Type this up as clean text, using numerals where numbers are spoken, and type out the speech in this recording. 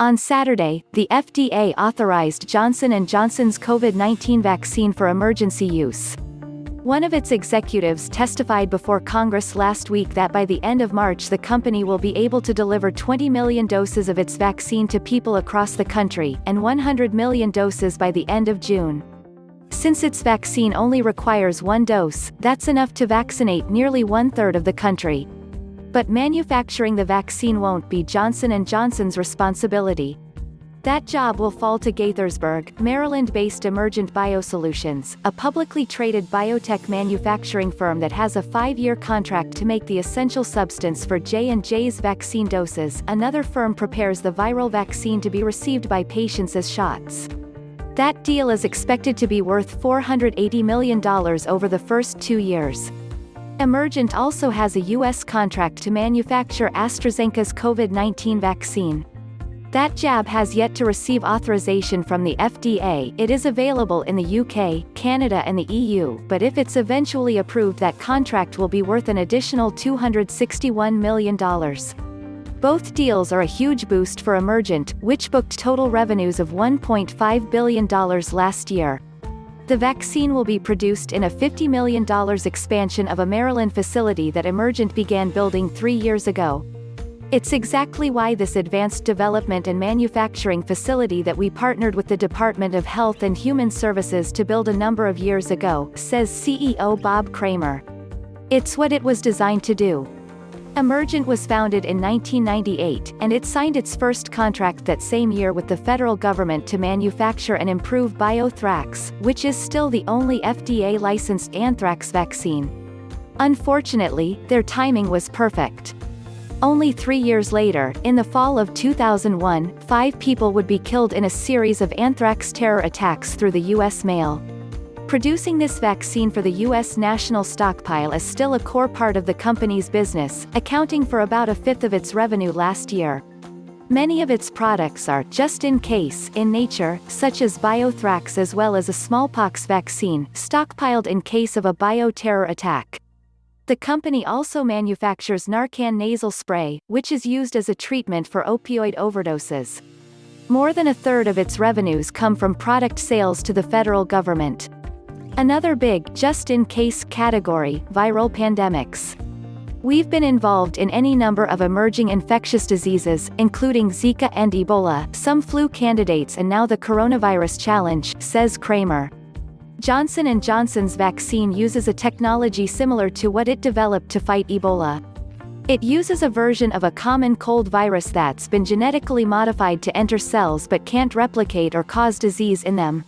On Saturday, the FDA authorized Johnson & Johnson's COVID-19 vaccine for emergency use. One of its executives testified before Congress last week that by the end of March the company will be able to deliver 20 million doses of its vaccine to people across the country, and 100 million doses by the end of June. Since its vaccine only requires one dose, that's enough to vaccinate nearly one-third of the country. But manufacturing the vaccine won't be Johnson & Johnson's responsibility. That job will fall to Gaithersburg, Maryland-based Emergent BioSolutions, a publicly traded biotech manufacturing firm that has a 5-year contract to make the essential substance for J&J's vaccine doses. Another firm prepares the viral vaccine to be received by patients as shots. That deal is expected to be worth $480 million over the first 2 years. Emergent also has a U.S. contract to manufacture AstraZeneca's COVID-19 vaccine. That jab has yet to receive authorization from the FDA. It is available in the UK, Canada and the EU, but if it's eventually approved, that contract will be worth an additional $261 million. Both deals are a huge boost for Emergent, which booked total revenues of $1.5 billion last year. The vaccine will be produced in a $50 million expansion of a Maryland facility that Emergent began building 3 years ago. It's exactly why this advanced development and manufacturing facility that we partnered with the Department of Health and Human Services to build a number of years ago, says CEO Bob Kramer. It's what it was designed to do. Emergent was founded in 1998, and it signed its first contract that same year with the federal government to manufacture and improve BioThrax, which is still the only FDA-licensed anthrax vaccine. Unfortunately, their timing was perfect. Only 3 years later, in the fall of 2001, 5 people would be killed in a series of anthrax terror attacks through the U.S. mail. Producing this vaccine for the U.S. national stockpile is still a core part of the company's business, accounting for about a fifth of its revenue last year. Many of its products are just in case in nature, such as BioThrax, as well as a smallpox vaccine, stockpiled in case of a bioterror attack. The company also manufactures Narcan nasal spray, which is used as a treatment for opioid overdoses. More than a third of its revenues come from product sales to the federal government. Another big, just-in-case category, viral pandemics. We've been involved in any number of emerging infectious diseases, including Zika and Ebola, some flu candidates and now the coronavirus challenge, says Kramer. Johnson & Johnson's vaccine uses a technology similar to what it developed to fight Ebola. It uses a version of a common cold virus that's been genetically modified to enter cells but can't replicate or cause disease in them.